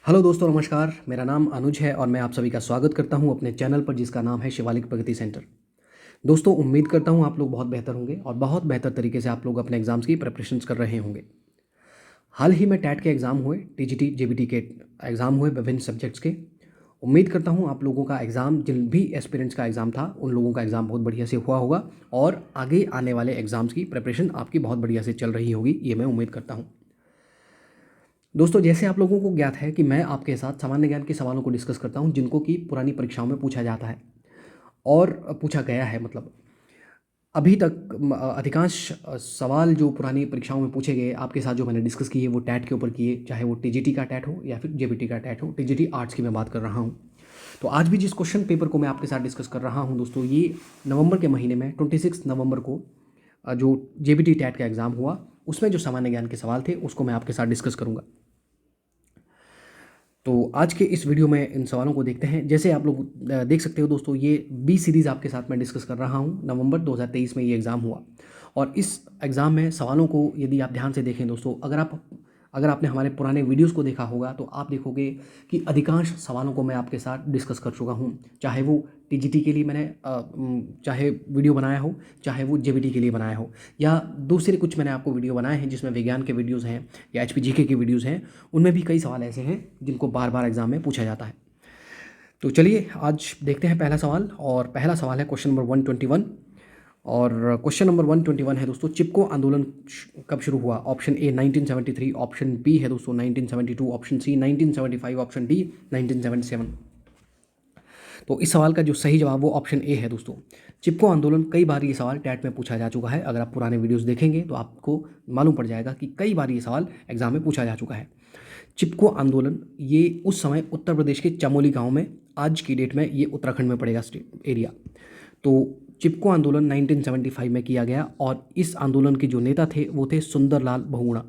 Hello दोस्तों, नमस्कार। मेरा नाम अनुज है और मैं आप सभी का स्वागत करता हूं अपने चैनल पर जिसका नाम है शिवालिक प्रगति सेंटर। दोस्तों, उम्मीद करता हूं आप लोग बहुत बेहतर होंगे और बहुत बेहतर तरीके से आप लोग अपने एग्जाम्स की प्रिपरेशंस कर रहे होंगे। हाल ही में टैट के एग्ज़ाम हुए, टीजीटी जेबीटी के एग्ज़ाम हुए विभिन्न सब्जेक्ट्स के। उम्मीद करता हूं आप लोगों का एग्ज़ाम, जिन भी एस्पिरेंट्स का एग्ज़ाम था उन लोगों का एग्ज़ाम बहुत बढ़िया से हुआ होगा और आगे आने वाले एग्ज़ाम्स की प्रिपरेशन आपकी बहुत बढ़िया से चल रही होगी, ये मैं उम्मीद करता हूँ। दोस्तों, जैसे आप लोगों को ज्ञात है कि मैं आपके साथ सामान्य ज्ञान के सवालों को डिस्कस करता हूं जिनको कि पुरानी परीक्षाओं में पूछा जाता है और पूछा गया है। मतलब अभी तक अधिकांश सवाल जो पुरानी परीक्षाओं में पूछे गए आपके साथ जो मैंने डिस्कस किए वो टैट के ऊपर किए, चाहे वो टीजीटी का टैट हो या फिर जेबीटी का टैट हो। टीजीटी आर्ट्स की मैं बात कर रहा हूँ। तो आज भी जिस क्वेश्चन पेपर को मैं आपके साथ डिस्कस कर रहा हूँ दोस्तों, ये नवंबर के महीने में 26 नवंबर को जो जेबीटी टैट का एग्ज़ाम हुआ उसमें जो सामान्य ज्ञान के सवाल थे उसको मैं आपके साथ डिस्कस करूँगा। तो आज के इस वीडियो में इन सवालों को देखते हैं। जैसे आप लोग देख सकते हो दोस्तों, ये बी सीरीज़ आपके साथ मैं डिस्कस कर रहा हूँ। नवंबर 2023 में ये एग्ज़ाम हुआ और इस एग्ज़ाम में सवालों को यदि आप ध्यान से देखें दोस्तों, अगर आपने हमारे पुराने वीडियोस को देखा होगा तो आप देखोगे कि अधिकांश सवालों को मैं आपके साथ डिस्कस कर चुका हूँ। चाहे वो टीजीटी के लिए मैंने चाहे वीडियो बनाया हो, चाहे वो जेबीटी के लिए बनाया हो, या दूसरे कुछ मैंने आपको वीडियो बनाए हैं जिसमें विज्ञान के वीडियोज़ हैं या एचपीजीके के वीडियोज़ हैं। उनमें भी कई सवाल ऐसे हैं जिनको बार बार एग्जाम में पूछा जाता है। तो चलिए आज देखते हैं पहला सवाल। और पहला सवाल है क्वेश्चन नंबर 121। और क्वेश्चन नंबर 121 है दोस्तों, चिपको आंदोलन कब शुरू हुआ? ऑप्शन ए 1973, ऑप्शन बी है दोस्तों 1972, ऑप्शन सी 1975, ऑप्शन डी 1977। तो इस सवाल का जो सही जवाब वो ऑप्शन ए है दोस्तों। चिपको आंदोलन, कई बार ये सवाल टैट में पूछा जा चुका है। अगर आप पुराने वीडियोस देखेंगे तो आपको मालूम पड़ जाएगा कि कई बार ये सवाल एग्जाम में पूछा जा चुका है। चिपको आंदोलन ये उस समय उत्तर प्रदेश के चमोली गांव में, आज की डेट में ये उत्तराखंड में पड़ेगा स्टेट एरिया। तो चिपको आंदोलन 1975 में किया गया और इस आंदोलन के जो नेता थे वो थे सुंदरलाल बहुगुणा।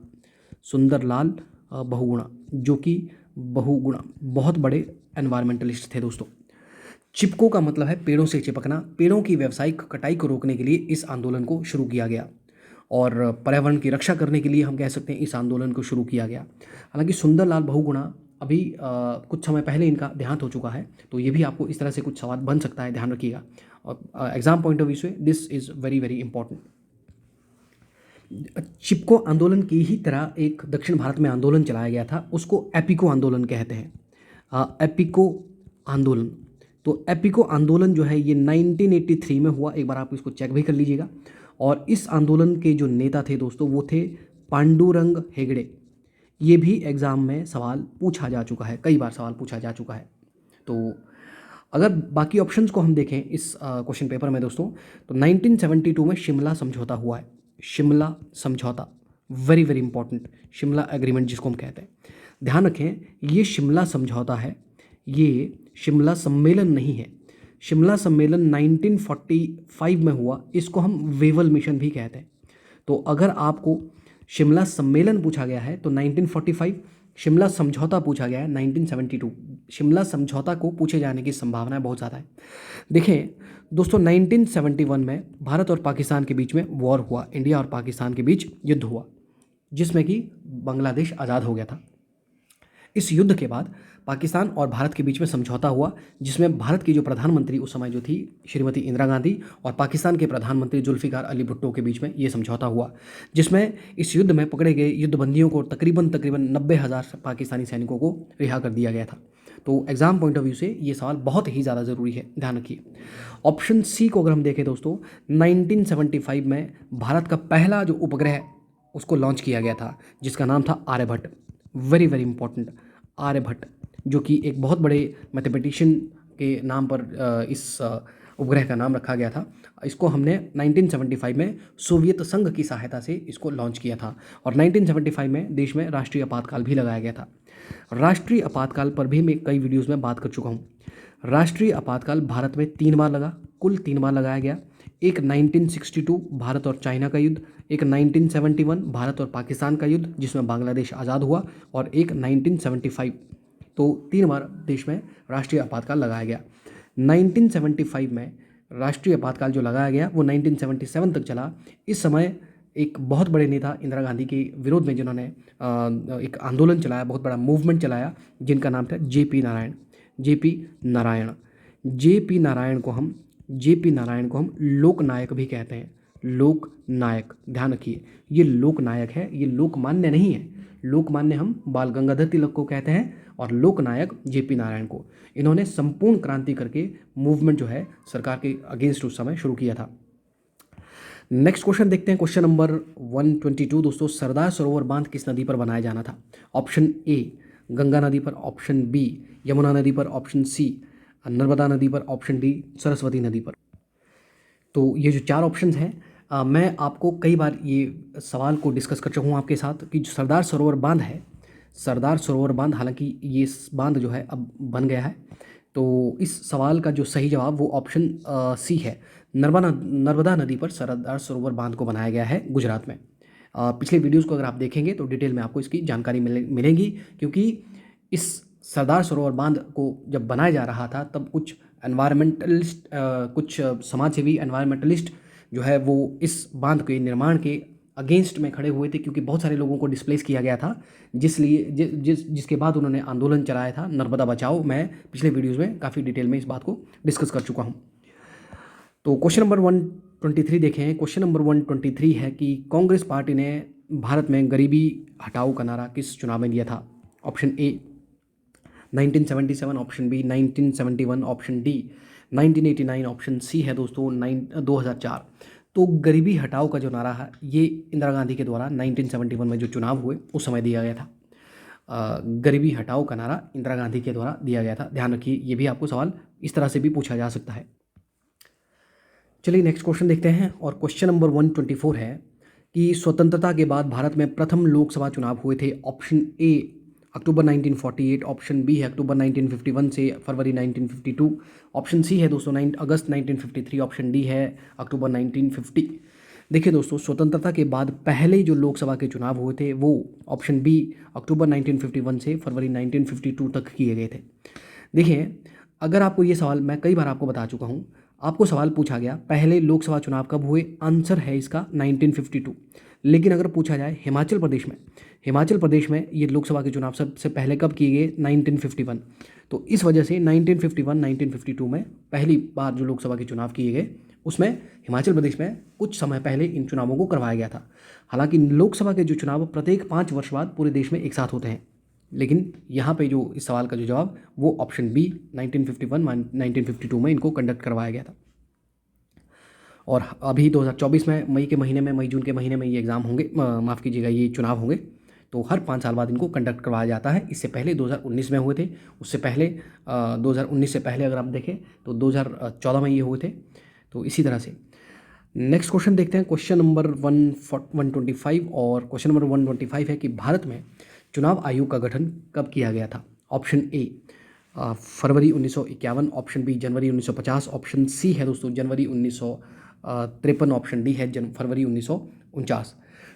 सुंदरलाल बहुगुणा, जो कि बहुगुणा बहुत बड़े एनवायरमेंटलिस्ट थे दोस्तों। चिपको का मतलब है पेड़ों से चिपकना। पेड़ों की व्यावसायिक कटाई को रोकने के लिए इस आंदोलन को शुरू किया गया और पर्यावरण की रक्षा करने के लिए हम कह सकते हैं इस आंदोलन को शुरू किया गया। हालांकि सुंदरलाल बहुगुणा अभी कुछ समय पहले इनका देहांत हो चुका है, तो ये भी आपको इस तरह से कुछ सवाल बन सकता है, ध्यान रखिएगा। और एग्जाम पॉइंट ऑफ व्यू से this is very very important. Chipko Andolan की ही तरह एक दक्षिण भारत में आंदोलन चलाया गया था, उसको एपिको आंदोलन कहते हैं। एपिको आंदोलन, तो एपिको आंदोलन जो है ये 1983 में हुआ। एक बार आप इसको चेक भी कर लीजिएगा। और इस आंदोलन के जो नेता थे दोस्तों वो थे पांडुरंग हेगड़े। ये भी एग्ज़ाम में सवाल पूछा जा चुका है, कई बार सवाल पूछा जा चुका है। तो अगर बाकी ऑप्शंस को हम देखें इस क्वेश्चन पेपर में दोस्तों, तो 1972 में शिमला समझौता हुआ है। शिमला समझौता, very very important, Shimla agreement जिसको हम कहते हैं। ध्यान रखें, ये शिमला समझौता है, ये शिमला सम्मेलन नहीं है। शिमला सम्मेलन 1945 में हुआ, इसको हम वेवल मिशन भी कहते हैं। तो अगर आपको शिमला सम्मेलन पूछा गया है तो 1945, शिमला समझौता पूछा गया है 1972। शिमला समझौता को पूछे जाने की संभावना बहुत ज़्यादा है। देखें दोस्तों, 1971 में भारत और पाकिस्तान के बीच में वॉर हुआ, इंडिया और पाकिस्तान के बीच युद्ध हुआ, जिसमें कि बांग्लादेश आज़ाद हो गया था। इस युद्ध के बाद पाकिस्तान और भारत के बीच में समझौता हुआ, जिसमें भारत की जो प्रधानमंत्री उस समय जो थी श्रीमती इंदिरा गांधी और पाकिस्तान के प्रधानमंत्री जुल्फिकार अली भुट्टो के बीच में ये समझौता हुआ, जिसमें इस युद्ध में पकड़े गए युद्धबंदियों को तकरीबन 90,000 पाकिस्तानी सैनिकों को रिहा कर दिया गया था। तो एग्जाम पॉइंट ऑफ व्यू से ये सवाल बहुत ही ज़्यादा ज़रूरी है, ध्यान रखिए। ऑप्शन सी को अगर हम देखें दोस्तों, 1975 में भारत का पहला जो उपग्रह उसको लॉन्च किया गया था, जिसका नाम था Aryabhata. Very very important, Aryabhata, जो कि एक बहुत बड़े मैथमेटिशियन के नाम पर इस उपग्रह का नाम रखा गया था। इसको हमने 1975 में सोवियत संघ की सहायता से इसको लॉन्च किया था और 1975 में देश में राष्ट्रीय आपातकाल भी लगाया गया था। राष्ट्रीय आपातकाल पर भी मैं कई वीडियोज़ में बात कर चुका हूँ। राष्ट्रीय आपातकाल भारत में 3 बार लगा, कुल 3 बार लगाया गया। एक 1962 भारत और चाइना का युद्ध, एक 1971 भारत और पाकिस्तान का युद्ध जिसमें बांग्लादेश आज़ाद हुआ, और एक 1975। तो 3 बार देश में राष्ट्रीय आपातकाल लगाया गया। 1975 में राष्ट्रीय आपातकाल जो लगाया गया वो 1977 तक चला। इस समय एक बहुत बड़े नेता इंदिरा गांधी के विरोध में जिन्होंने एक आंदोलन चलाया, बहुत बड़ा मूवमेंट चलाया, जिनका नाम था JP Narayan. JP Narayan JP Narayan को हम जेपी नारायण को हम लोकनायक भी कहते हैं। लोकनायक, ध्यान रखिए, ये लोकनायक है, ये लोकमान्य नहीं है। लोकमान्य हम बाल गंगाधर तिलक को कहते हैं और लोकनायक जेपी नारायण को। इन्होंने संपूर्ण क्रांति करके मूवमेंट जो है सरकार के अगेंस्ट उस समय शुरू किया था। नेक्स्ट क्वेश्चन देखते हैं, क्वेश्चन नंबर 122 दोस्तों। सरदार सरोवर बांध किस नदी पर बनाया जाना था? ऑप्शन ए गंगा नदी पर, ऑप्शन बी यमुना नदी पर, ऑप्शन सी नर्मदा नदी पर, ऑप्शन डी सरस्वती नदी पर। तो ये जो चार ऑप्शंस हैं, मैं आपको कई बार ये सवाल को डिस्कस कर चुका हूँ आपके साथ कि जो सरदार सरोवर बांध है, सरदार सरोवर बांध, हालांकि ये बांध जो है अब बन गया है, तो इस सवाल का जो सही जवाब वो ऑप्शन सी है। नर्मदा नदी पर सरदार सरोवर बांध को बनाया गया है गुजरात में। पिछले वीडियोज़ को अगर आप देखेंगे तो डिटेल में आपको इसकी जानकारी मिलेगी, क्योंकि इस सरदार सरोवर बांध को जब बनाया जा रहा था तब कुछ एनवायरमेंटलिस्ट, कुछ समाजसेवी एनवायरमेंटलिस्ट जो है वो इस बांध के निर्माण के अगेंस्ट में खड़े हुए थे, क्योंकि बहुत सारे लोगों को डिस्प्लेस किया गया था, जिसके बाद उन्होंने आंदोलन चलाया था नर्मदा बचाओ। मैं पिछले वीडियोज़ में काफ़ी डिटेल में इस बात को डिस्कस कर चुका हूँ। तो क्वेश्चन नंबर 123 देखें। क्वेश्चन नंबर 123 है कि कांग्रेस पार्टी ने भारत में गरीबी हटाओ का नारा किस चुनाव में दिया था? Option A 1977, option B 1971, option D 1989, option C है दोस्तों 2004। तो गरीबी हटाओ का जो नारा है ये इंदिरा गांधी के द्वारा 1971 में जो चुनाव हुए उस समय दिया गया था। गरीबी हटाओ का नारा इंदिरा गांधी के द्वारा दिया गया था। ध्यान रखिए, ये भी आपको सवाल इस तरह से भी पूछा जा सकता है। चलिए नेक्स्ट क्वेश्चन देखते हैं, और क्वेश्चन नंबर 124 है कि स्वतंत्रता के बाद भारत में प्रथम लोकसभा चुनाव हुए थे। Option A October 1948, option B है अक्टूबर 1951 से फरवरी 1952, ऑप्शन सी है दोस्तों अगस्त 1953, ऑप्शन डी है अक्टूबर 1950। देखिए दोस्तों, स्वतंत्रता के बाद पहले जो लोकसभा के चुनाव हुए थे वो ऑप्शन बी अक्टूबर 1951 से फरवरी 1952 तक किए गए थे। देखिए, अगर आपको ये सवाल, मैं कई बार आपको बता चुका हूँ, आपको सवाल पूछा गया पहले लोकसभा चुनाव कब हुए, आंसर है इसका 1952। लेकिन अगर पूछा जाए हिमाचल प्रदेश में ये लोकसभा के चुनाव सबसे पहले कब किए गए, 1951। तो इस वजह से 1951-1952 में पहली बार जो लोकसभा के चुनाव किए गए उसमें हिमाचल प्रदेश में कुछ समय पहले इन चुनावों को करवाया गया था। हालांकि लोकसभा के जो चुनाव प्रत्येक 5 वर्ष बाद पूरे देश में एक साथ होते हैं, लेकिन यहाँ पे जो इस सवाल का जो जवाब वो ऑप्शन बी 1951-1952 में इनको कंडक्ट करवाया गया था। और अभी 2024 में मई जून के महीने में ये एग्ज़ाम होंगे, माफ़ कीजिएगा, ये चुनाव होंगे। तो हर 5 साल बाद इनको कंडक्ट करवाया जाता है। इससे पहले 2019 में हुए थे, उससे पहले 2019 से पहले अगर आप देखें तो 2014 में ये हुए थे। तो इसी तरह से नेक्स्ट क्वेश्चन देखते हैं, क्वेश्चन नंबर 125। और क्वेश्चन नंबर 125 है कि भारत में चुनाव आयोग का गठन कब किया गया था? ऑप्शन ए फरवरी 1951, ऑप्शन बी जनवरी 1950, ऑप्शन सी है दोस्तों जनवरी 1953, ऑप्शन डी है फरवरी 1949।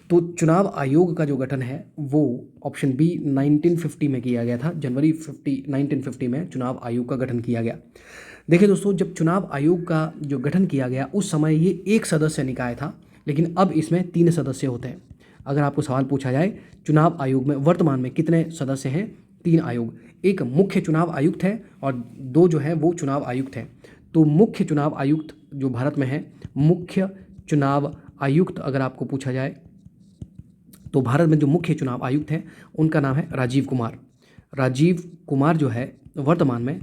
तो चुनाव आयोग का जो गठन है वो ऑप्शन बी 1950 में किया गया था। जनवरी 1950 में चुनाव आयोग का गठन किया गया। देखिए दोस्तों, जब चुनाव आयोग का जो गठन किया गया उस समय ये 1 सदस्य निकाय था, लेकिन अब इसमें 3 सदस्य होते हैं। अगर आपको सवाल पूछा जाए चुनाव आयोग में वर्तमान में कितने सदस्य हैं, 3 आयोग, एक मुख्य चुनाव आयुक्त है और 2 जो है वो चुनाव आयुक्त हैं। तो मुख्य चुनाव आयुक्त जो भारत में है, मुख्य चुनाव आयुक्त अगर आपको पूछा जाए तो भारत में जो मुख्य चुनाव आयुक्त हैं उनका नाम है राजीव कुमार। राजीव कुमार जो है वर्तमान में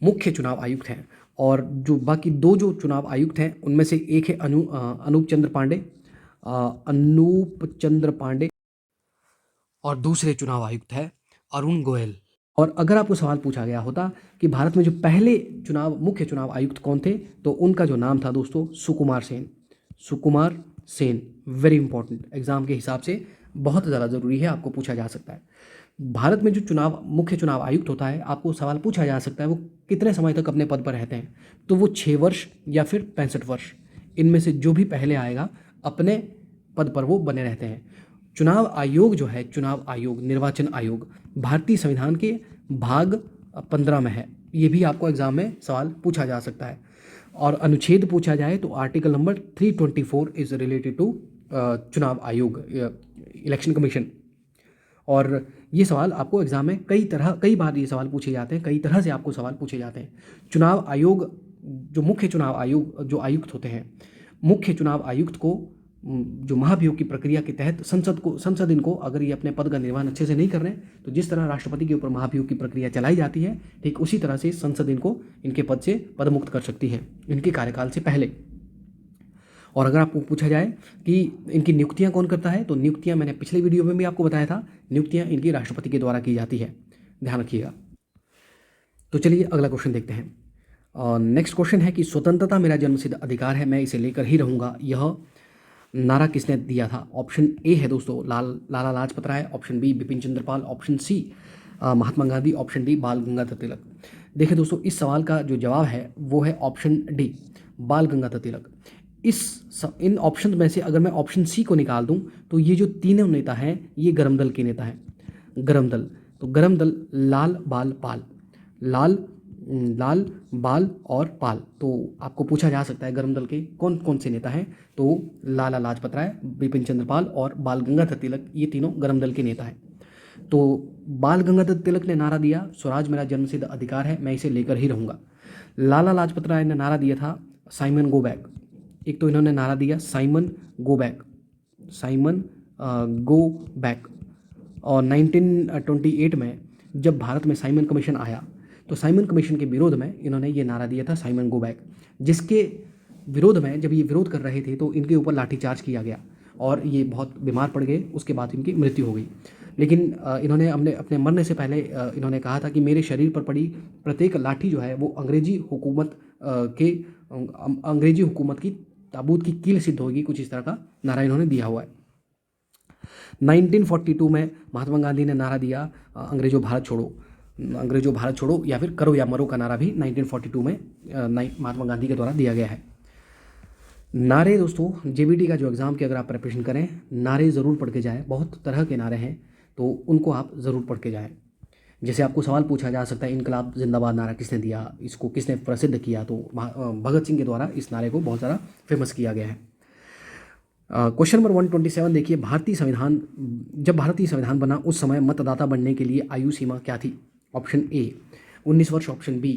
मुख्य चुनाव आयुक्त हैं। और जो बाकी 2 जो चुनाव आयुक्त हैं उनमें से एक है अनूप चंद्र पांडे और दूसरे चुनाव आयुक्त है अरुण गोयल। और अगर आपको सवाल पूछा गया होता कि भारत में जो पहले मुख्य चुनाव आयुक्त कौन थे, तो उनका जो नाम था दोस्तों Sukumar Sen. Very important, exam के हिसाब से बहुत ज़्यादा ज़रूरी है, आपको पूछा जा सकता है। भारत में जो मुख्य चुनाव आयुक्त होता है, आपको सवाल पूछा जा सकता है वो कितने समय तक अपने पद पर रहते हैं, तो वो 6 वर्ष या फिर 65 वर्ष, इनमें से जो भी पहले आएगा अपने पद पर वो बने रहते हैं। चुनाव आयोग जो है, चुनाव आयोग, निर्वाचन आयोग भारतीय संविधान के भाग 15 में है। ये भी आपको एग्जाम में सवाल पूछा जा सकता है। और अनुच्छेद पूछा जाए तो article number 324 is related to चुनाव आयोग, इलेक्शन कमीशन। और ये सवाल आपको एग्जाम में कई बार ये सवाल पूछे जाते हैं, कई तरह से आपको सवाल पूछे जाते हैं। चुनाव आयोग, जो मुख्य चुनाव आयोग जो आयुक्त होते हैं, मुख्य चुनाव आयुक्त को जो महाभियोग की प्रक्रिया के तहत संसद इनको, अगर ये अपने पद का निर्वहन अच्छे से नहीं कर रहे हैं, तो जिस तरह राष्ट्रपति के ऊपर महाभियोग की प्रक्रिया चलाई जाती है, ठीक उसी तरह से संसद इनको इनके पद से पदमुक्त कर सकती है इनके कार्यकाल से पहले। और अगर आपको पूछा जाए कि इनकी नियुक्तियां कौन करता है, तो नियुक्तियां मैंने पिछले वीडियो में भी आपको बताया था, नियुक्तियां इनकी राष्ट्रपति के द्वारा की जाती है, ध्यान रखिएगा। तो चलिए अगला क्वेश्चन देखते हैं। नेक्स्ट क्वेश्चन है कि स्वतंत्रता मेरा जन्मसिद्ध अधिकार है, मैं इसे लेकर ही रहूँगा, यह नारा किसने दिया था? ऑप्शन ए है दोस्तों Lala Lajpat Rai, option B Bipin Chandra Pal, option C Mahatma Gandhi, option D बाल गंगाधर तिलक। देखिए दोस्तों, इस सवाल का जो जवाब है वो है ऑप्शन डी, बाल गंगाधर तिलक। इन ऑप्शन में से अगर मैं ऑप्शन सी को निकाल दूं तो ये जो तीनों नेता हैं ये गरम दल के नेता हैं। गरम दल, तो गरम दल लाल बाल पाल, लाल बाल और पाल। तो आपको पूछा जा सकता है गरम दल के कौन कौन से नेता हैं, तो लाला लाजपत राय, बिपिन चंद्र पाल और बाल गंगाधर तिलक, ये तीनों गरम दल के नेता हैं। तो बाल गंगाधर तिलक ने नारा दिया स्वराज मेरा जन्मसिद्ध अधिकार है, मैं इसे लेकर ही रहूँगा। लाला लाजपत राय ने नारा दिया था साइमन गो बैक। एक तो इन्होंने नारा दिया Simon go back, Simon go back. और 1928 में जब भारत में साइमन कमीशन आया तो साइमन कमीशन के विरोध में इन्होंने ये नारा दिया था साइमन गो बैक, जिसके विरोध में जब ये विरोध कर रहे थे तो इनके ऊपर लाठीचार्ज किया गया और ये बहुत बीमार पड़ गए, उसके बाद इनकी मृत्यु हो गई। लेकिन इन्होंने अपने मरने से पहले इन्होंने कहा था कि मेरे शरीर पर पड़ी प्रत्येक लाठी जो है वो अंग्रेजी हुकूमत की ताबूत की कील सिद्ध होगी, कुछ इस तरह का नारा इन्होंने दिया हुआ है। 1942 में महात्मा गांधी ने नारा दिया अंग्रेजों भारत छोड़ो या फिर करो या मरो का नारा भी 1942 में महात्मा गांधी के द्वारा दिया गया है। नारे दोस्तों, जेबीटी का जो एग्ज़ाम के अगर आप प्रिपरेशन करें, नारे ज़रूर पढ़ के जाएँ। बहुत तरह के नारे हैं तो उनको आप ज़रूर पढ़ के जाएँ। जैसे आपको सवाल पूछा जा सकता है इनकलाब जिंदाबाद नारा किसने दिया, इसको किसने प्रसिद्ध किया, तो भगत सिंह के द्वारा इस नारे को बहुत ज़्यादा फेमस किया गया है। क्वेश्चन नंबर 127 देखिए, जब भारतीय संविधान बना उस समय मतदाता बनने के लिए आयु सीमा क्या थी? ऑप्शन ए 19 वर्ष, ऑप्शन बी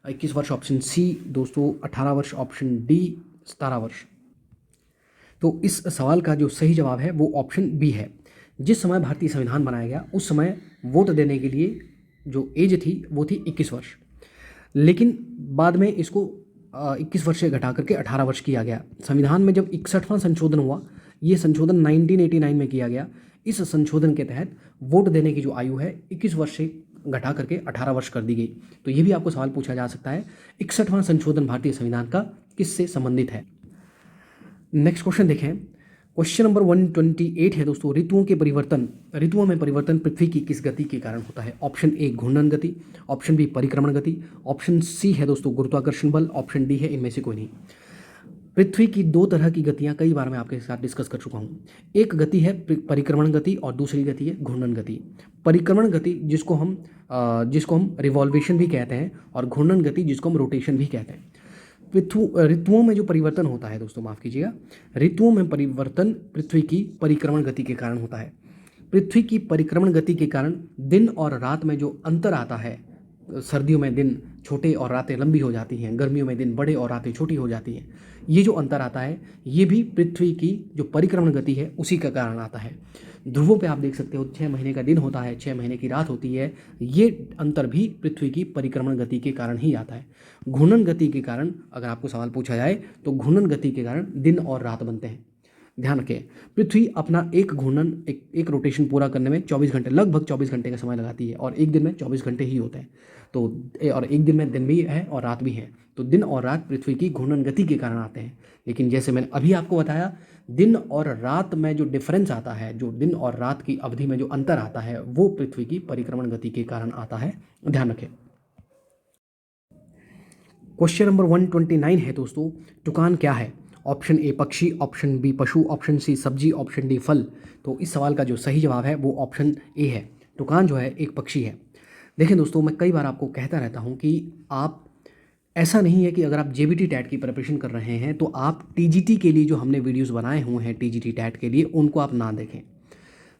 21 वर्ष, ऑप्शन सी दोस्तों 18 वर्ष, ऑप्शन डी 17 वर्ष। तो इस सवाल का जो सही जवाब है वो ऑप्शन बी है। जिस समय भारतीय संविधान बनाया गया उस समय वोट देने के लिए जो एज थी वो थी 21 वर्ष, लेकिन बाद में इसको 21 वर्ष से घटा करके 18 वर्ष किया गया। संविधान में जब 61वां संशोधन हुआ, ये संशोधन 1989 में किया गया। इस संशोधन के तहत वोट देने की जो आयु है 21 वर्ष से घटा करके 18 वर्ष कर दी गई। तो ये भी आपको सवाल पूछा जा सकता है 61वां संशोधन भारतीय संविधान का किससे संबंधित है? नेक्स्ट क्वेश्चन देखें, क्वेश्चन नंबर 128 है दोस्तों, ऋतुओं में परिवर्तन पृथ्वी की किस गति के कारण होता है? ऑप्शन ए घूर्णन गति, ऑप्शन बी परिक्रमण गति, ऑप्शन सी है दोस्तों गुरुत्वाकर्षण बल, ऑप्शन डी है इनमें से कोई नहीं। पृथ्वी की दो तरह की गतियां कई बार मैं आपके साथ डिस्कस कर चुका हूँ। एक गति है परिक्रमण गति और दूसरी गति है घूर्णन गति। परिक्रमण गति जिसको हम रिवॉल्वेशन भी कहते हैं और घूर्णन गति जिसको हम रोटेशन भी कहते हैं। ऋतुओं में जो परिवर्तन होता है दोस्तों, माफ़ कीजिएगा, ऋतुओं में परिवर्तन पृथ्वी की परिक्रमण गति के कारण होता है। पृथ्वी की परिक्रमण गति के कारण दिन और रात में जो अंतर आता है, सर्दियों में दिन छोटे और रातें लंबी हो जाती हैं, गर्मियों में दिन बड़े और रातें छोटी हो जाती हैं, ये जो अंतर आता है ये भी पृथ्वी की जो परिक्रमण गति है उसी का कारण आता है। ध्रुवों पे आप देख सकते हो 6 महीने का दिन होता है, 6 महीने की रात होती है, ये अंतर भी पृथ्वी की परिक्रमण गति के कारण ही आता है। घूर्णन गति के कारण अगर आपको सवाल पूछा जाए तो घूर्णन गति के कारण दिन और रात बनते हैं। ध्यान रखें, पृथ्वी अपना एक घूर्णन एक रोटेशन पूरा करने में 24 घंटे, लगभग 24 घंटे का समय लगाती है और एक दिन में 24 घंटे ही होते हैं। तो और एक दिन में दिन भी है और रात भी है, तो दिन और रात पृथ्वी की घूर्णन गति के कारण आते हैं। लेकिन जैसे मैंने अभी आपको बताया, दिन और रात में जो डिफरेंस आता है, जो दिन और रात की अवधि में जो अंतर आता है, वो पृथ्वी की परिक्रमण गति के कारण आता है। ध्यान रखें। क्वेश्चन नंबर 129 है दोस्तों, टुकान क्या है? ऑप्शन ए पक्षी, ऑप्शन बी पशु, ऑप्शन सी सब्जी, ऑप्शन डी फल। तो इस सवाल का जो सही जवाब है वो ऑप्शन ए है। टुकान जो है एक पक्षी है। देखें दोस्तों, मैं कई बार आपको कहता रहता हूँ कि आप ऐसा नहीं है कि अगर आप जेबीटी टैट की प्रिपरेशन कर रहे हैं तो आप टीजीटी के लिए जो हमने वीडियोस बनाए हुए हैं टीजीटी टैट के लिए उनको आप ना देखें।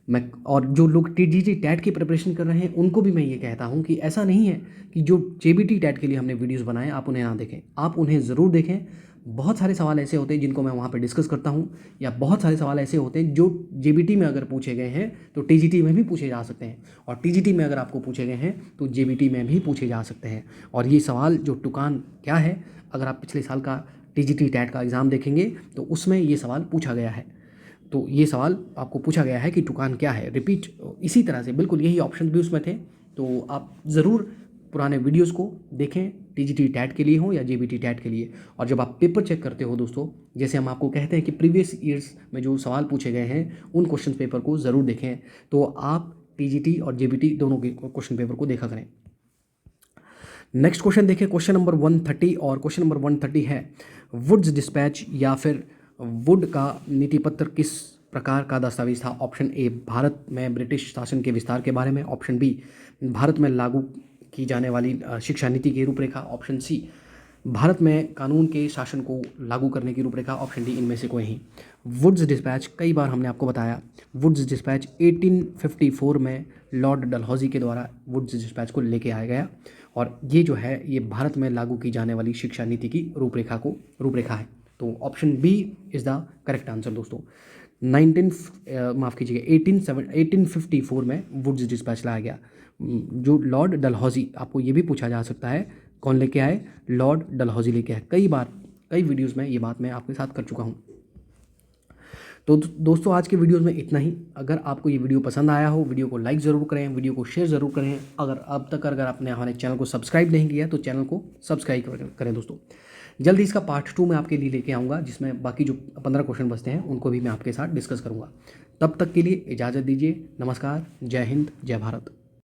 मैं और जो लोग टीजीटी टैट की प्रिपरेशन कर रहे हैं उनको भी मैं ये कहता हूँ कि ऐसा नहीं है कि जो जेबीटी टैट के लिए हमने वीडियोस बनाए आप उन्हें ना देखें, आप उन्हें ज़रूर देखें। बहुत सारे सवाल ऐसे होते हैं जिनको मैं वहाँ पे डिस्कस करता हूँ, या बहुत सारे सवाल ऐसे होते हैं जो जेबीटी में अगर पूछे गए हैं तो टीजीटी में भी पूछे जा सकते हैं, और टीजीटी में अगर आपको पूछे गए हैं तो जेबीटी में भी पूछे जा सकते हैं। और ये सवाल जो टुकान क्या है, अगर आप पिछले साल का टीजीटी टैट का एग्ज़ाम देखेंगे तो उसमें ये सवाल पूछा गया है। तो ये सवाल आपको पूछा गया है कि टुकान क्या है, रिपीट इसी तरह से बिल्कुल यही ऑप्शन भी उसमें थे। तो आप ज़रूर पुराने वीडियोस को देखें, टीजीटी टैट के लिए हो या जेबीटी टैट के लिए। और जब आप पेपर चेक करते हो दोस्तों, जैसे हम आपको कहते हैं कि प्रीवियस ईयर्स में जो सवाल पूछे गए हैं उन क्वेश्चन पेपर को ज़रूर देखें, तो आप टीजीटी और जेबीटी दोनों के क्वेश्चन पेपर को देखा करें। नेक्स्ट क्वेश्चन देखें, क्वेश्चन नंबर 130, और क्वेश्चन नंबर 130 है वुड्स डिस्पैच या फिर वुड का नीति पत्र किस प्रकार का दस्तावेज था। ऑप्शन ए, भारत में ब्रिटिश शासन के विस्तार के बारे में। ऑप्शन बी, भारत में लागू की जाने वाली शिक्षा नीति की रूपरेखा। ऑप्शन सी, भारत में कानून के शासन को लागू करने की रूपरेखा। ऑप्शन डी, इनमें से कोई नहीं। वुड्स डिस्पैच, कई बार हमने आपको बताया, वुड्स डिस्पैच 1854 में लॉर्ड डलहौजी के द्वारा वुड्स डिस्पैच को लेके आया गया, और ये जो है ये भारत में लागू की जाने वाली शिक्षा नीति की रूपरेखा है। तो option B is the correct answer दोस्तों। 1854 में वुड्स डिस्पैच लाया गया, जो लॉर्ड डलहौजी, आपको ये भी पूछा जा सकता है कौन लेके आए, लॉर्ड डलहौजी लेके आए। कई वीडियोस में ये बात मैं आपके साथ कर चुका हूँ। तो दोस्तों आज के वीडियोस में इतना ही। अगर आपको ये वीडियो पसंद आया हो, वीडियो को लाइक ज़रूर करें, वीडियो को शेयर ज़रूर करें। अगर आपने हमारे चैनल को सब्सक्राइब नहीं किया तो चैनल को सब्सक्राइब करें दोस्तों। जल्दी इसका पार्ट 2 मैं आपके लिए लेके आऊँगा, जिसमें बाकी जो 15 क्वेश्चन बचते हैं उनको भी मैं आपके साथ डिस्कस करूँगा। तब तक के लिए इजाज़त दीजिए। नमस्कार, जय हिंद, जय भारत।